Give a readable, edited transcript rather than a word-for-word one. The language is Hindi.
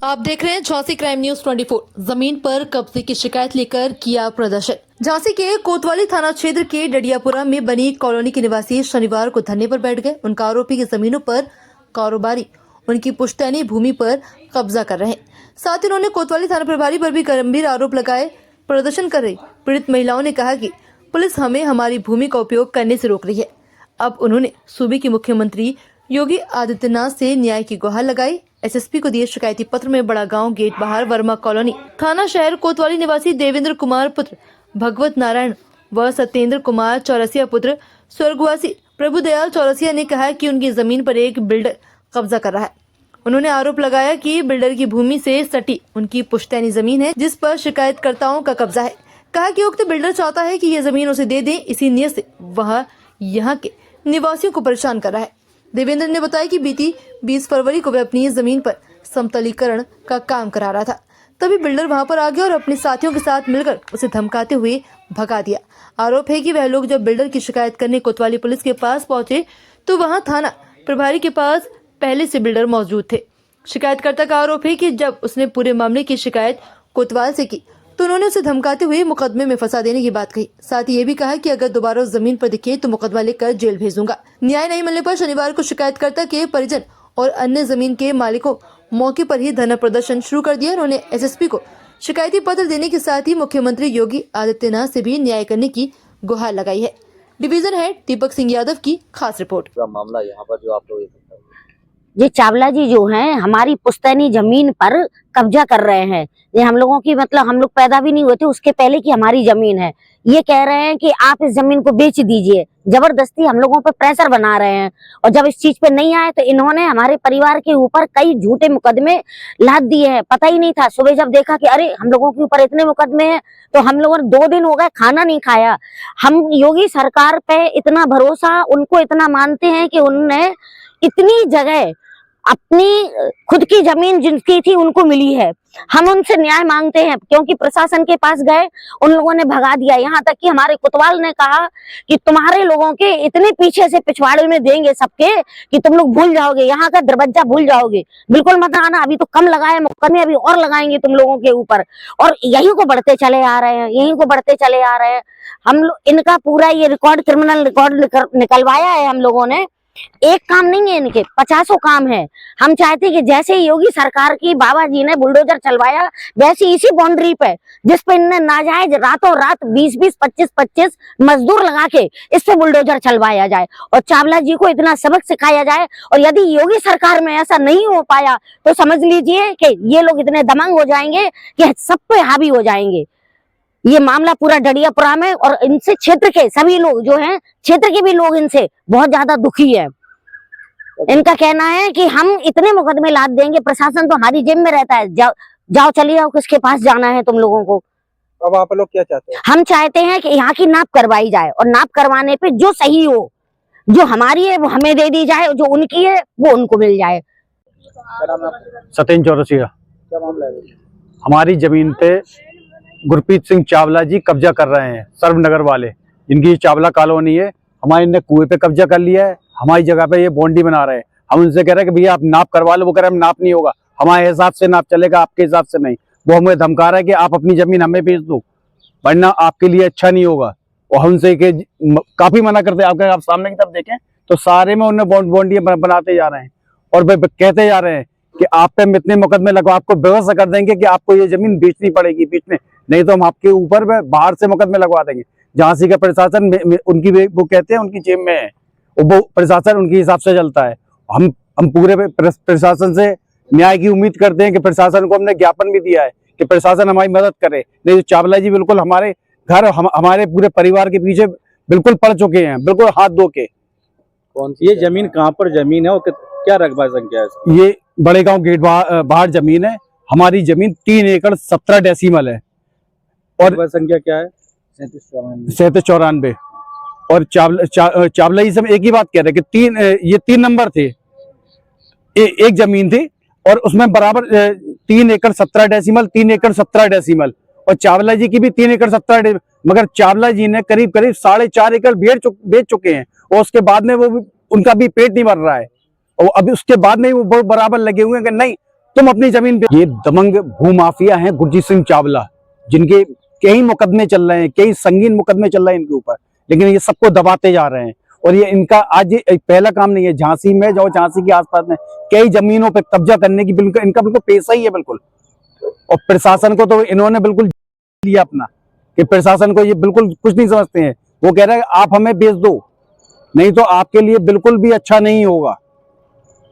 आप देख रहे हैं झांसी क्राइम न्यूज 24। जमीन पर कब्जे की शिकायत लेकर किया प्रदर्शन। झांसी के कोतवाली थाना क्षेत्र के डडियापुरा में बनी कॉलोनी के निवासी शनिवार को धरने पर बैठ गए। उनका आरोपी की जमीनों पर कारोबारी उनकी पुश्तैनी भूमि पर कब्जा कर रहे हैं। साथ ही उन्होंने कोतवाली थाना प्रभारी पर भी गंभीर आरोप लगाए। प्रदर्शन कर रही पीड़ित महिलाओं ने कहा कि पुलिस हमें हमारी भूमि का उपयोग करने से रोक रही है। अब उन्होंने सूबे के मुख्यमंत्री योगी आदित्यनाथ से न्याय की गुहार लगाई। एसएसपी को दिए शिकायती पत्र में बड़ा गांव गेट बाहर वर्मा कॉलोनी थाना शहर कोतवाली निवासी देवेंद्र कुमार पुत्र भगवत नारायण व सत्येंद्र कुमार चौरसिया पुत्र स्वर्गवासी प्रभुदयाल चौरसिया ने कहा कि उनकी जमीन पर एक बिल्डर कब्जा कर रहा है। उन्होंने आरोप लगाया कि बिल्डर की भूमि से सटी उनकी पुश्तैनी जमीन है, जिस पर शिकायतकर्ताओं का कब्जा है। कहा कि उक्त बिल्डर चाहता है कि यह जमीन उसे दे दें, इसी नियत से वह यहाँ के निवासियों को परेशान कर रहा है। देवेंद्र ने बताया कि बीती 20 फरवरी को वह अपनी जमीन पर समतलीकरण का काम करा रहा था, तभी बिल्डर वहां पर आ गया और अपने साथियों के साथ मिलकर उसे धमकाते हुए भगा दिया। आरोप है कि वह लोग जब बिल्डर की शिकायत करने कोतवाली पुलिस के पास पहुंचे तो वहां थाना प्रभारी के पास पहले से बिल्डर मौजूद थे। शिकायतकर्ता का आरोप है कि जब उसने पूरे मामले की शिकायत कोतवाल से की तो उन्होंने उसे धमकाते हुए मुकदमे में फंसा देने की बात कही। साथ ही ये भी कहा कि अगर दोबारा उस जमीन पर दिखे तो मुकदमा लेकर जेल भेजूंगा। न्याय नहीं मिलने पर शनिवार को शिकायतकर्ता के परिजन और अन्य जमीन के मालिकों मौके पर ही धरना प्रदर्शन शुरू कर दिया। उन्होंने एसएसपी को शिकायती पत्र देने के साथ ही मुख्यमंत्री योगी आदित्यनाथ से भी न्याय करने की गुहार लगाई है। डिवीजन हेड दीपक सिंह यादव की खास रिपोर्ट। मामला यहाँ पर जो आप लोग ये चावला जी जो हैं हमारी पुश्तैनी जमीन पर कब्जा कर रहे हैं। ये हम लोगों की मतलब हम लोग पैदा भी नहीं हुए थे उसके पहले की हमारी जमीन है। ये कह रहे हैं कि आप इस जमीन को बेच दीजिए, जबरदस्ती हम लोगों पर प्रेशर बना रहे हैं। और जब इस चीज पे नहीं आए तो इन्होंने हमारे परिवार के ऊपर कई झूठे मुकदमे लाद दिए हैं। पता ही नहीं था, सुबह जब देखा कि अरे हम लोगों के ऊपर इतने मुकदमे हैं तो हम लोगों ने 2 दिन हो गए खाना नहीं खाया। हम योगी सरकार पे इतना भरोसा, उनको इतना मानते हैं कि उन्होंने इतनी जगह अपनी खुद की जमीन जिनकी थी उनको मिली है। हम उनसे न्याय मांगते हैं क्योंकि प्रशासन के पास गए, उन लोगों ने भगा दिया। यहाँ तक कि हमारे कोतवाल ने कहा कि तुम्हारे लोगों के इतने पीछे से पिछवाड़े में देंगे सबके कि तुम लोग भूल जाओगे, यहाँ का दरवाजा भूल जाओगे, बिल्कुल मत आना। अभी तो कम लगाए मुकदमे, अभी और लगाएंगे तुम लोगों के ऊपर। और यही को बढ़ते चले आ रहे हैं, यही को बढ़ते चले आ रहे हैं। हम लोग इनका पूरा ये रिकॉर्ड, क्रिमिनल रिकॉर्ड निकलवाया है हम लोगों ने। एक काम नहीं है, इनके 50 काम है। हम चाहते कि जैसे योगी सरकार की बाबा जी ने बुलडोजर चलवाया वैसे इसी बाउंड्री पे जिस पे इनने नाजायज रातों रात 20-20, 25-25 मजदूर लगा के इस पे बुलडोजर चलवाया जाए और चावला जी को इतना सबक सिखाया जाए। और यदि योगी सरकार में ऐसा नहीं हो पाया तो समझ लीजिए कि ये लोग इतने दमंग हो जाएंगे कि सब पे हावी हो जाएंगे। ये मामला पूरा डडियापुरा में और इनसे क्षेत्र के सभी लोग जो हैं, क्षेत्र के भी लोग इनसे बहुत ज्यादा दुखी है। इनका कहना है कि हम इतने मुकदमे लाद देंगे, प्रशासन तो हमारी जेब में रहता है। जाओ चलिए जाओ, किसके पास जाना है तुम लोगों को। अब आप लोग क्या चाहते हैं? हम चाहते हैं कि यहाँ की नाप करवाई जाए और नाप करवाने पे जो सही हो, जो हमारी है वो हमें दे दी जाए, जो उनकी है वो उनको मिल जाए। सत्येंद्र चौरसिया। क्या मामला है? हमारी जमीन पे गुरप्रीत सिंह चावला जी कब्जा कर रहे हैं, सर्वनगर वाले, जिनकी चावला कॉलोनी है। हमारे इनने कुएं पे कब्जा कर लिया है, हमारी जगह पे ये बाउंड्री बना रहे हैं। हम उनसे कह रहे हैं कि भैया आप नाप करवा लो। वो कह रहे हैं नाप नहीं होगा, हमारे हिसाब से नाप चलेगा, आपके हिसाब से नहीं। वो हमें धमका रहा है कि आप अपनी जमीन हमें बेच दो वरना आपके लिए अच्छा नहीं होगा। और हमसे काफी मना करते हैं। आप सामने की तरफ देखें तो सारे में उन्हें बाउंड्री बनाते जा रहे हैं और वे कहते जा रहे हैं कि आप पे इतने मुकदमे लगवा, आपको व्यवस्था कर देंगे कि आपको ये जमीन बेचनी पड़ेगी, बेचने नहीं तो हम आपके ऊपर बाहर से मुकदमे लगवा देंगे। झांसी का प्रशासन उनकी वो कहते हैं उनकी जेब में है, वो प्रशासन उनके हिसाब से चलता है। हम पूरे प्रशासन से न्याय की उम्मीद करते हैं कि प्रशासन को हमने ज्ञापन भी दिया है कि प्रशासन हमारी मदद करे। नहीं तो चावला जी बिल्कुल हमारे घर, हमारे पूरे परिवार के पीछे बिल्कुल पड़ चुके हैं, बिल्कुल हाथ धो के। कौन सी ये जमीन कहाँ पर जमीन है और क्या रकबा संख्या है? ये बड़े गांव गेट बाहर जमीन है। हमारी जमीन 3 एकड़ 17 डेसिमल है। और संख्या क्या है? 3794। और चावला जी से एक ही बात कह रहे कि ये 3 नंबर थे, एक जमीन थी और उसमें बराबर 3 एकड़ 17 डेसिमल, 3 एकड़ 17 डेसिमल। और चावला जी की भी 3 एकड़ 17 डेसिमल, मगर चावला जी ने करीब 4.5 एकड़ बेच चुके हैं और उसके बाद में वो उनका भी पेट नहीं भर रहा है। और अभी उसके बाद में वो बराबर लगे हुए हैं कि नहीं तुम अपनी जमीन पे। ये दबंग भूमाफिया हैं गुरजीत सिंह चावला, जिनके कई मुकदमे चल रहे हैं, कई संगीन मुकदमे चल रहे हैं इनके ऊपर, लेकिन ये सबको दबाते जा रहे हैं। और ये इनका आज ये पहला काम नहीं है। झांसी में जो झांसी के आसपास में कई जमीनों पे कब्जा करने की बिल्कुल इनका बिल्कुल पेशा ही है बिल्कुल। और प्रशासन को तो इन्होंने बिल्कुल लिया अपना, कि प्रशासन को ये बिल्कुल कुछ नहीं समझते हैं। वो कह रहे हैं आप हमें बेच दो, नहीं तो आपके लिए बिल्कुल भी अच्छा नहीं होगा।